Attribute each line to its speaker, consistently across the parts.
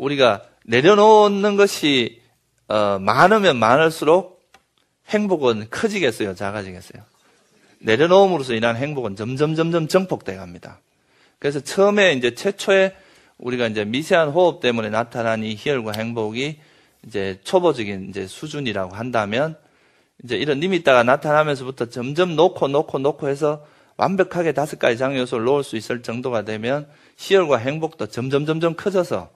Speaker 1: 우리가 내려놓는 것이 많으면 많을수록 행복은 커지겠어요, 작아지겠어요? 내려놓음으로써 인한 행복은 점점 증폭돼 갑니다. 그래서 처음에 이제 최초에 우리가 이제 미세한 호흡 때문에 나타난 이 희열과 행복이 이제 초보적인 이제 수준이라고 한다면, 이제 이런 리미터가 나타나면서부터 점점 놓고 해서 완벽하게 5가지 장애 요소를 놓을 수 있을 정도가 되면 희열과 행복도 점점 커져서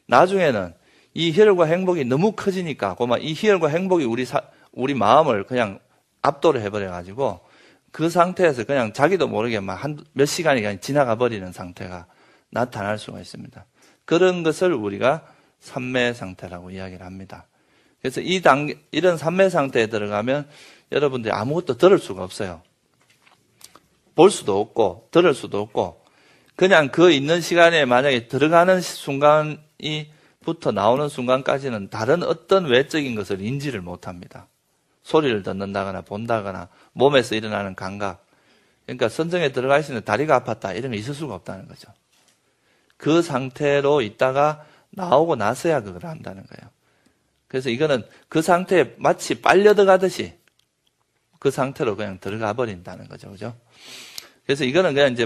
Speaker 1: 나중에는 이 희열과 행복이 너무 커지니까 이 희열과 행복이 우리 마음을 그냥 압도를 해버려가지고 그 상태에서 그냥 자기도 모르게 막 몇 시간이 그냥 지나가 버리는 상태가 나타날 수가 있습니다. 그런 것을 우리가 삼매 상태라고 이야기를 합니다. 그래서 이런 삼매 상태에 들어가면 여러분들이 아무것도 들을 수가 없어요. 볼 수도 없고 들을 수도 없고 그냥 그 있는 시간에 만약에 들어가는 순간부터 나오는 순간까지는 다른 어떤 외적인 것을 인지를 못합니다. 소리를 듣는다거나 본다거나 몸에서 일어나는 감각, 그러니까 선정에 들어가 있으면 다리가 아팠다 이런 거 있을 수가 없다는 거죠. 그 상태로 있다가 나오고 나서야 그걸 한다는 거예요. 그래서 이거는 그 상태에 마치 빨려 들어가듯이 그 상태로 그냥 들어가 버린다는 거죠. 그죠? 그래서 이거는 그냥 이제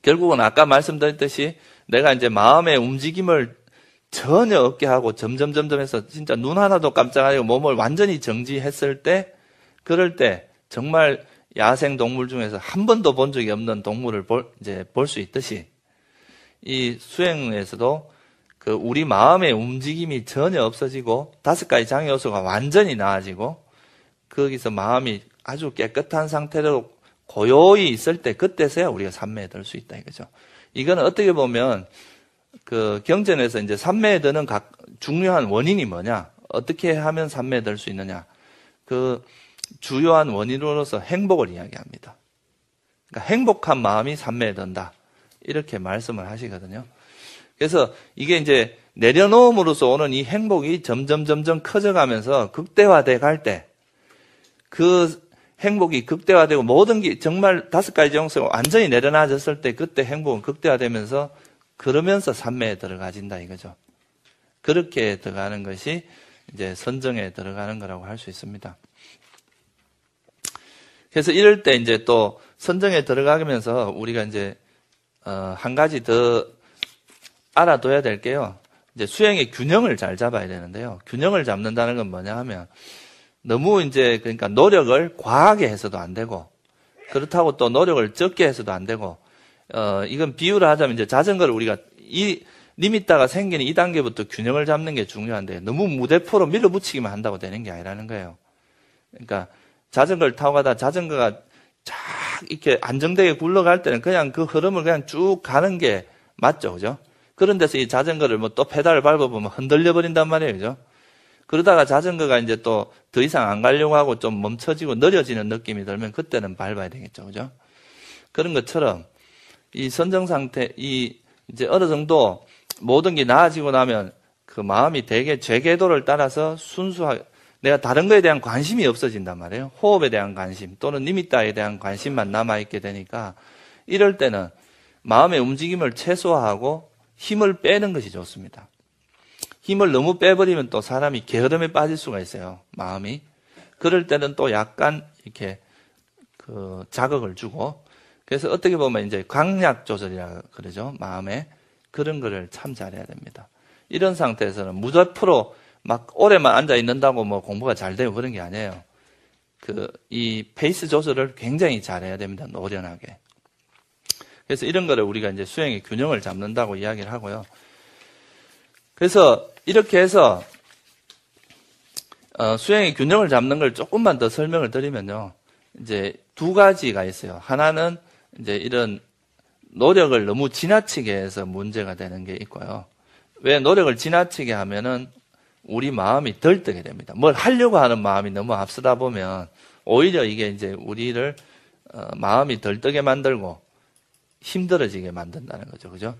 Speaker 1: 결국은 아까 말씀드렸듯이 내가 이제 마음의 움직임을 전혀 없게 하고 점점 해서 진짜 눈 하나도 깜짝 안 하고 몸을 완전히 정지했을 때, 그럴 때 정말 야생 동물 중에서 한 번도 본 적이 없는 동물을 볼 수 있듯이 이 수행에서도 그 우리 마음의 움직임이 전혀 없어지고 5가지 장애 요소가 완전히 나아지고 거기서 마음이 아주 깨끗한 상태로 고요히 있을 때 그때서야 우리가 삼매에 들 수 있다 이거죠. 이거는 어떻게 보면 그 경전에서 이제 삼매에 드는 중요한 원인이 뭐냐, 어떻게 하면 삼매에 들 수 있느냐, 그 주요한 원인으로서 행복을 이야기합니다. 그러니까 행복한 마음이 삼매에 든다 이렇게 말씀을 하시거든요. 그래서 이게 이제 내려놓음으로써 오는 이 행복이 점점 커져가면서 극대화돼 갈 때, 그 행복이 극대화되고 모든 게 정말 5가지 정서가 완전히 내려놔졌을 때 그때 행복은 극대화되면서 그러면서 삼매에 들어가진다 이거죠. 그렇게 들어가는 것이 이제 선정에 들어가는 거라고 할 수 있습니다. 그래서 이럴 때 이제 또 선정에 들어가면서 우리가 이제 한 가지 더 알아둬야 될 게요. 이제 수행의 균형을 잘 잡아야 되는데요. 균형을 잡는다는 건 뭐냐 하면 너무 이제 그러니까 노력을 과하게 해서도 안 되고 그렇다고 또 노력을 적게 해서도 안 되고 이건 비유를 하자면 이제 자전거를 우리가 이 리미터가 생기는 2단계부터 균형을 잡는 게 중요한데 너무 무대포로 밀어붙이기만 한다고 되는 게 아니라는 거예요. 그러니까 자전거를 타고 가다 자전거가 쫙 이렇게 안정되게 굴러갈 때는 그냥 그 흐름을 그냥 쭉 가는 게 맞죠, 그죠? 그런 데서 이 자전거를 또 페달을 밟아보면 흔들려 버린단 말이에요, 그죠? 그러다가 자전거가 이제 또 더 이상 안 가려고 하고 좀 멈춰지고 느려지는 느낌이 들면 그때는 밟아야 되겠죠, 그죠? 그런 것처럼 이 선정 상태, 이제 어느 정도 모든 게 나아지고 나면 그 마음이 되게 제궤도를 따라서 순수하게 내가 다른 거에 대한 관심이 없어진단 말이에요. 호흡에 대한 관심 또는 리미터에 대한 관심만 남아있게 되니까 이럴 때는 마음의 움직임을 최소화하고 힘을 빼는 것이 좋습니다. 힘을 너무 빼버리면 또 사람이 게으름에 빠질 수가 있어요. 마음이. 그럴 때는 또 약간 이렇게 그 자극을 주고 그래서 어떻게 보면 이제 강약 조절이라 그러죠. 마음에. 그런 거를 참 잘해야 됩니다. 이런 상태에서는 무작프로 막 오래만 앉아 있는다고 공부가 잘 되고 그런 게 아니에요. 이 페이스 조절을 굉장히 잘해야 됩니다. 노련하게. 그래서 이런 거를 우리가 이제 수행의 균형을 잡는다고 이야기를 하고요. 그래서 이렇게 해서 수행의 균형을 잡는 걸 조금만 더 설명을 드리면요. 이제 2가지가 있어요. 하나는 이제 이런 노력을 너무 지나치게 해서 문제가 되는 게 있고요. 왜 노력을 지나치게 하면은 우리 마음이 들뜨게 됩니다. 뭘 하려고 하는 마음이 너무 앞서다 보면 오히려 이게 이제 우리를 마음이 들뜨게 만들고 힘들어지게 만든다는 거죠. 그죠?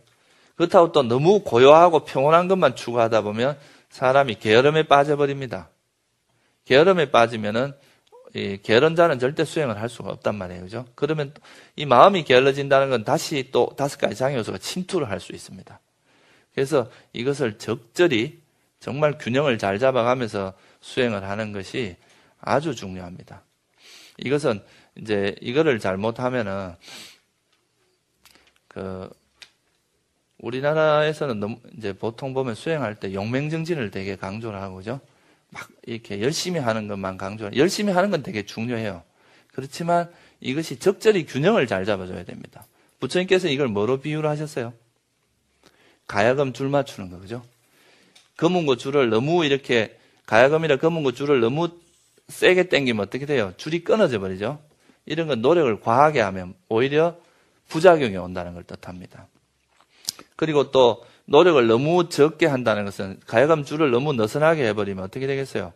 Speaker 1: 그렇다고 또 너무 고요하고 평온한 것만 추구하다 보면 사람이 게으름에 빠져버립니다. 게으름에 빠지면은 이 게으른 절대 수행을 할 수가 없단 말이에요. 그죠? 그러면 이 마음이 게을러진다는 건 다시 또 5가지 장애 요소가 침투를 할 수 있습니다. 그래서 이것을 적절히 정말 균형을 잘 잡아가면서 수행을 하는 것이 아주 중요합니다. 이것은 이제 이거를 잘못하면은 우리나라에서는 너무 이제 보통 보면 수행할 때 용맹정진을 되게 강조를 하고 그죠? 막 이렇게 열심히 하는 것만 강조를 열심히 하는 건 되게 중요해요. 그렇지만 이것이 적절히 균형을 잘 잡아줘야 됩니다. 부처님께서 이걸 뭐로 비유를 하셨어요? 가야금 줄 맞추는 거 그죠? 검은고 줄을 너무 이렇게 가야금이나 검은고 줄을 너무 세게 당기면 어떻게 돼요? 줄이 끊어져 버리죠. 이런 건 노력을 과하게 하면 오히려 부작용이 온다는 걸 뜻합니다. 그리고 또 노력을 너무 적게 한다는 것은 가야금 줄을 너무 느슨하게 해버리면 어떻게 되겠어요?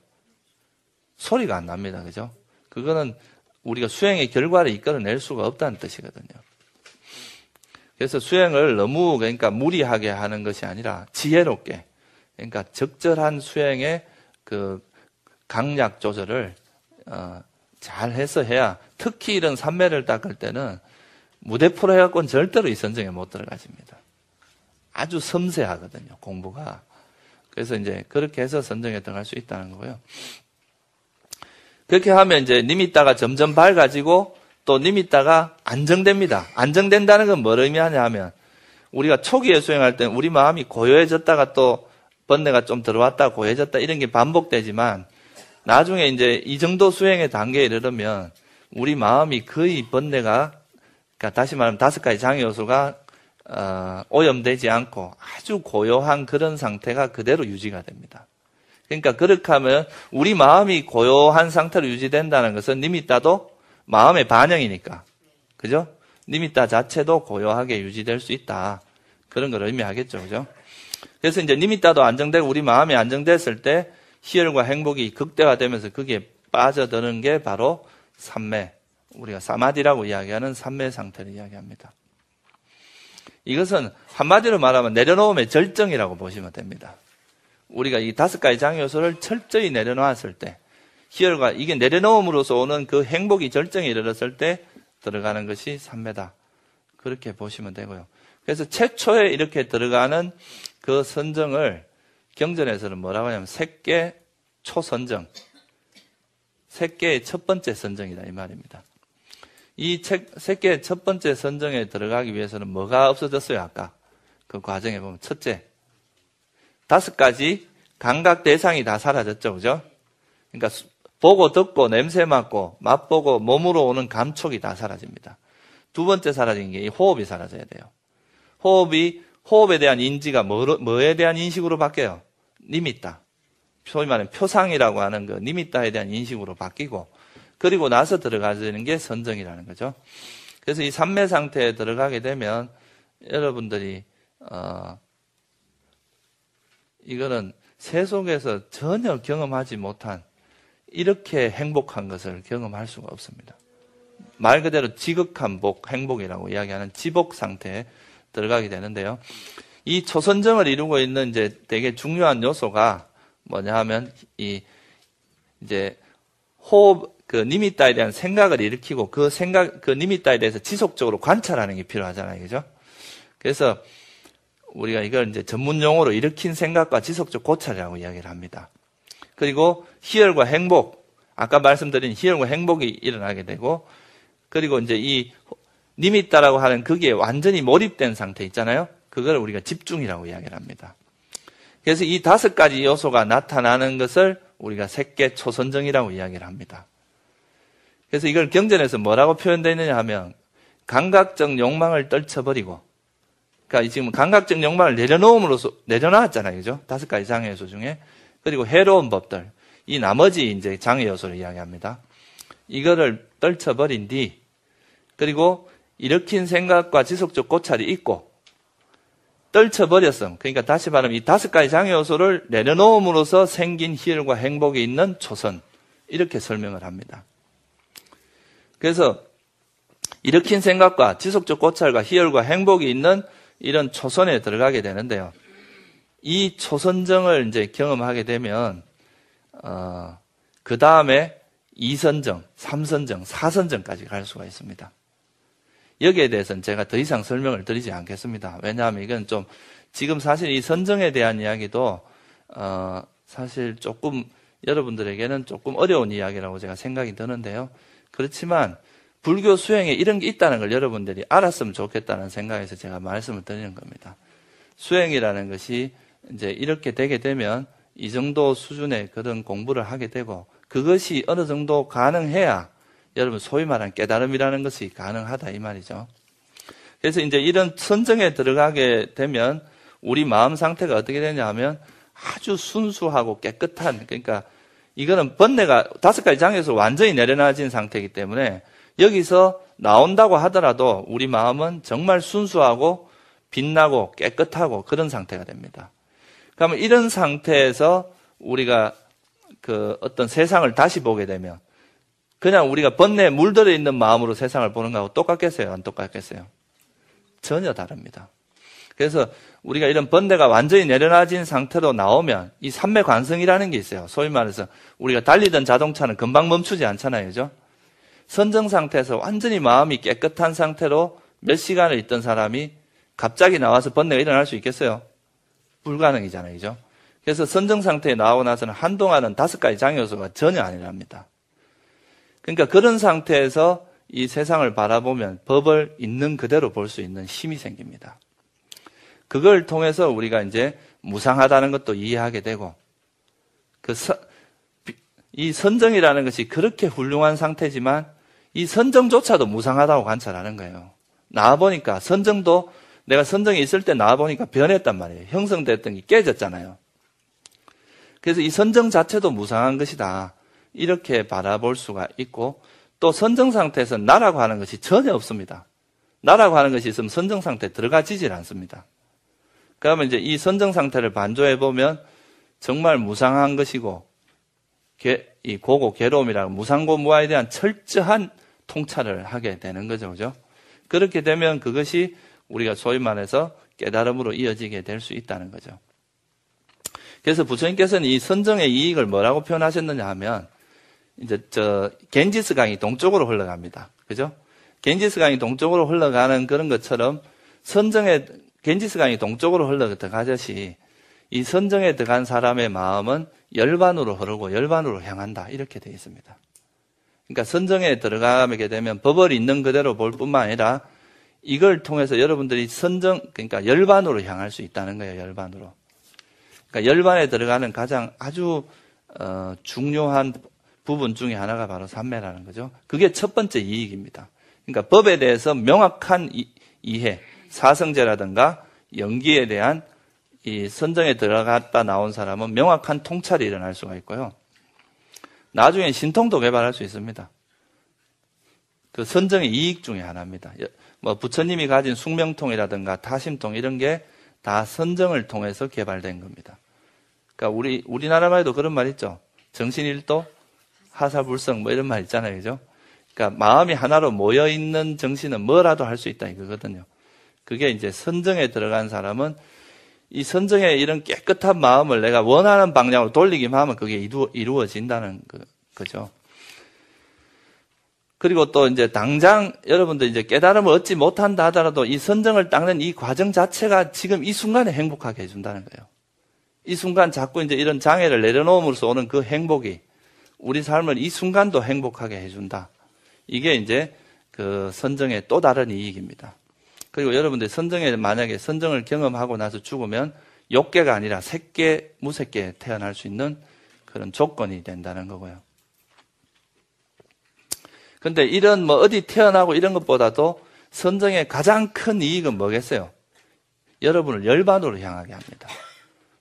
Speaker 1: 소리가 안 납니다. 그죠? 그거는 우리가 수행의 결과를 이끌어낼 수가 없다는 뜻이거든요. 그래서 수행을 너무 그러니까 무리하게 하는 것이 아니라 지혜롭게 그러니까 적절한 수행의 그 강약 조절을 잘 해서 해야 특히 이런 삼매를 닦을 때는 무대포로 해갖고는 절대로 이 선정에 못 들어가집니다. 아주 섬세하거든요, 공부가. 그래서 이제 그렇게 해서 선정에 들어갈 수 있다는 거고요. 그렇게 하면 이제 니미따가 점점 밝아지고 또 니미따가 안정됩니다. 안정된다는 건 뭘 의미하냐 하면 우리가 초기에 수행할 때는 우리 마음이 고요해졌다가 또 번뇌가 좀 들어왔다 고요해졌다 이런 게 반복되지만 나중에 이제 이 정도 수행의 단계에 이르면 우리 마음이 거의 번뇌가 그러니까 다시 말하면 5가지 장애 요소가 오염되지 않고 아주 고요한 그런 상태가 그대로 유지가 됩니다. 그러니까 그렇게 하면 우리 마음이 고요한 상태로 유지된다는 것은 니미따도 마음의 반영이니까 그죠? 니미따 자체도 고요하게 유지될 수 있다. 그런 걸 의미하겠죠. 그죠? 그래서 이제 니미따도 안정되고 우리 마음이 안정됐을 때 희열과 행복이 극대화되면서 거기에 빠져드는 게 바로 삼매, 우리가 사마디라고 이야기하는 삼매 상태를 이야기합니다. 이것은 한마디로 말하면 내려놓음의 절정이라고 보시면 됩니다. 우리가 이 5가지 장애 요소를 철저히 내려놓았을 때 희열과 이게 내려놓음으로써 오는 그 행복이 절정에 이르렀을 때 들어가는 것이 삼매다. 그렇게 보시면 되고요. 그래서 최초에 이렇게 들어가는 그 선정을 경전에서는 뭐라고 하냐면 색계 초선정, 색계의 첫 번째 선정이다 이 말입니다. 이 색계의 첫 번째 선정에 들어가기 위해서는 뭐가 없어졌어요? 아까 그 과정에 보면 첫째 5가지 감각 대상이 다 사라졌죠, 그죠? 그러니까 보고 듣고 냄새 맡고 맛보고 몸으로 오는 감촉이 다 사라집니다. 두 번째 사라진 게 이 호흡이 사라져야 돼요. 호흡에 대한 인지가 뭐에 대한 인식으로 바뀌어요? 니미따. 소위 말하는 표상이라고 하는 그 니미따에 대한 인식으로 바뀌고 그리고 나서 들어가는 게 선정이라는 거죠. 그래서 이 삼매 상태에 들어가게 되면 여러분들이 이거는 세속에서 전혀 경험하지 못한 이렇게 행복한 것을 경험할 수가 없습니다. 말 그대로 지극한 행복이라고 이야기하는 지복 상태에 들어가게 되는데요. 이 초선정을 이루고 있는 이제 되게 중요한 요소가 뭐냐 하면 이제 호흡, 그 니미따에 대한 생각을 일으키고 그 니미따에 대해서 지속적으로 관찰하는 게 필요하잖아요. 그죠? 그래서 우리가 이걸 이제 전문 용어로 일으킨 생각과 지속적 고찰이라고 이야기를 합니다. 그리고 희열과 행복, 아까 말씀드린 희열과 행복이 일어나게 되고, 그리고 이제 이 니미따라고 하는 거기에 완전히 몰입된 상태 있잖아요. 그걸 우리가 집중이라고 이야기를 합니다. 그래서 이 5가지 요소가 나타나는 것을 우리가 색계 초선정이라고 이야기를 합니다. 그래서 이걸 경전에서 뭐라고 표현되어 있느냐 하면 감각적 욕망을 떨쳐버리고, 그러니까 지금 감각적 욕망을 내려놨잖아요. 그죠? 5가지 장애 요소 중에. 그리고 해로운 법들, 이 나머지 이제 장애 요소를 이야기합니다. 이거를 떨쳐버린 뒤, 그리고 일으킨 생각과 지속적 고찰이 있고, 떨쳐버렸음. 그러니까 다시 말하면 이 5가지 장애 요소를 내려놓음으로써 생긴 희열과 행복이 있는 초선. 이렇게 설명을 합니다. 그래서 일으킨 생각과 지속적 고찰과 희열과 행복이 있는 이런 초선에 들어가게 되는데요. 이 초선정을 이제 경험하게 되면, 그 다음에 2선정, 3선정, 4선정까지 갈 수가 있습니다. 여기에 대해서는 제가 더 이상 설명을 드리지 않겠습니다. 왜냐하면 이건 좀 지금 사실 이 선정에 대한 이야기도 사실 조금 여러분들에게는 조금 어려운 이야기라고 제가 생각이 드는데요. 그렇지만 불교 수행에 이런 게 있다는 걸 여러분들이 알았으면 좋겠다는 생각에서 제가 말씀을 드리는 겁니다. 수행이라는 것이 이제 이렇게 되게 되면 이 정도 수준의 그런 공부를 하게 되고 그것이 어느 정도 가능해야 여러분 소위 말하는 깨달음이라는 것이 가능하다 이 말이죠. 그래서 이제 이런 선정에 들어가게 되면 우리 마음 상태가 어떻게 되냐 하면 아주 순수하고 깨끗한, 그러니까 이거는 번뇌가 5가지 장애에서 완전히 내려놔진 상태이기 때문에 여기서 나온다고 하더라도 우리 마음은 정말 순수하고 빛나고 깨끗하고 그런 상태가 됩니다. 그러면 이런 상태에서 우리가 그 어떤 세상을 다시 보게 되면 그냥 우리가 번뇌에 물들어 있는 마음으로 세상을 보는 거하고 똑같겠어요? 안 똑같겠어요? 전혀 다릅니다. 그래서 우리가 이런 번뇌가 완전히 내려놔진 상태로 나오면 이 삼매관성이라는 게 있어요. 소위 말해서 우리가 달리던 자동차는 금방 멈추지 않잖아요. 그죠? 선정 상태에서 완전히 마음이 깨끗한 상태로 몇 시간을 있던 사람이 갑자기 나와서 번뇌가 일어날 수 있겠어요? 불가능이잖아요. 그죠? 그래서 선정 상태에 나오고 나서는 한동안은 5가지 장애요소가 전혀 아니랍니다. 그러니까 그런 상태에서 이 세상을 바라보면 법을 있는 그대로 볼 수 있는 힘이 생깁니다. 그걸 통해서 우리가 이제 무상하다는 것도 이해하게 되고, 이 선정이라는 것이 그렇게 훌륭한 상태지만 이 선정조차도 무상하다고 관찰하는 거예요. 나와보니까 선정도 내가 선정이 있을 때 나와보니까 변했단 말이에요. 형성됐던 게 깨졌잖아요. 그래서 이 선정 자체도 무상한 것이다. 이렇게 바라볼 수가 있고, 또 선정 상태에서 나라고 하는 것이 전혀 없습니다. 나라고 하는 것이 있으면 선정 상태에 들어가지질 않습니다. 그러면 이제 이 선정 상태를 반조해 보면 정말 무상한 것이고, 이 고고 괴로움이라는 무상고 무아에 대한 철저한 통찰을 하게 되는 거죠. 그죠? 그렇게 되면 그것이 우리가 소위 말해서 깨달음으로 이어지게 될 수 있다는 거죠. 그래서 부처님께서는 이 선정의 이익을 뭐라고 표현하셨느냐 하면, 이제 겐지스 강이 동쪽으로 흘러갑니다. 그죠? 겐지스 강이 동쪽으로 흘러가는 그런 것처럼 겐지스 강이 동쪽으로 흘러가듯이 이 선정에 들어간 사람의 마음은 열반으로 흐르고 열반으로 향한다. 이렇게 되어 있습니다. 그러니까 선정에 들어가게 되면 법을 있는 그대로 볼 뿐만 아니라 이걸 통해서 여러분들이 그러니까 열반으로 향할 수 있다는 거예요. 열반으로. 그러니까 열반에 들어가는 가장 아주 중요한 부분 중에 하나가 바로 삼매라는 거죠. 그게 첫 번째 이익입니다. 그러니까 법에 대해서 명확한 이해, 사성제라든가 연기에 대한 이 선정에 들어갔다 나온 사람은 명확한 통찰이 일어날 수가 있고요. 나중에 신통도 개발할 수 있습니다. 그 선정의 이익 중에 하나입니다. 뭐 부처님이 가진 숙명통이라든가 타심통 이런 게 다 선정을 통해서 개발된 겁니다. 그러니까 우리나라만 해도 그런 말 있죠. 정신일도 하사불성 뭐 이런 말 있잖아요. 그죠? 그러니까 마음이 하나로 모여 있는 정신은 뭐라도 할 수 있다 이거거든요. 그게 이제 선정에 들어간 사람은 이 선정의 이런 깨끗한 마음을 내가 원하는 방향으로 돌리기만 하면 그게 이루어진다는 거죠. 그리고 또 이제 당장 여러분들 이제 깨달음을 얻지 못한다 하더라도 이 선정을 닦는 이 과정 자체가 지금 이 순간에 행복하게 해준다는 거예요. 이 순간 자꾸 이제 이런 장애를 내려놓음으로써 오는 그 행복이 우리 삶을 이 순간도 행복하게 해준다. 이게 이제 그 선정의 또 다른 이익입니다. 그리고 여러분들 만약에 선정을 경험하고 나서 죽으면 욕계가 아니라 색계, 무색계에 태어날 수 있는 그런 조건이 된다는 거고요. 근데 이런 어디 태어나고 이런 것보다도 선정의 가장 큰 이익은 뭐겠어요? 여러분을 열반으로 향하게 합니다.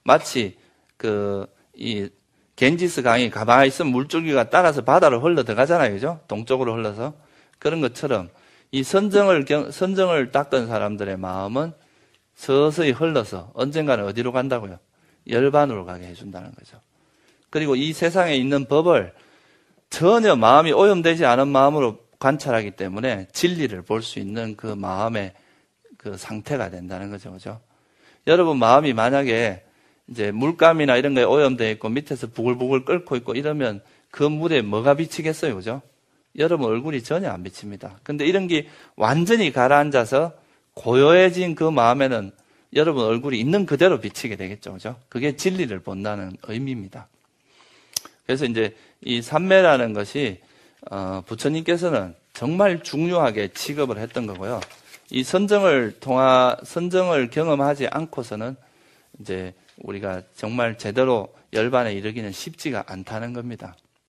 Speaker 1: 마치 이 겐지스 강이 가만히 있으면 물줄기가 따라서 바다로 흘러 들어가잖아요. 그죠? 동쪽으로 흘러서. 그런 것처럼 이 선정을 닦은 사람들의 마음은 서서히 흘러서 언젠가는 어디로 간다고요? 열반으로 가게 해준다는 거죠. 그리고 이 세상에 있는 법을 전혀 마음이 오염되지 않은 마음으로 관찰하기 때문에 진리를 볼 수 있는 그 마음의 그 상태가 된다는 거죠. 그죠? 여러분 마음이 만약에 이제 물감이나 이런 거에 오염되어 있고 밑에서 부글부글 끓고 있고 이러면 그 물에 뭐가 비치겠어요? 그죠? 여러분 얼굴이 전혀 안 비칩니다. 근데 이런 게 완전히 가라앉아서 고요해진 그 마음에는 여러분 얼굴이 있는 그대로 비치게 되겠죠. 그죠? 그게 진리를 본다는 의미입니다. 그래서 이제 이 삼매라는 것이 부처님께서는 정말 중요하게 취급을 했던 거고요. 이 선정을 경험하지 않고서는 이제 우리가 정말 제대로 열반에 이르기는 쉽지가 않다는 겁니다.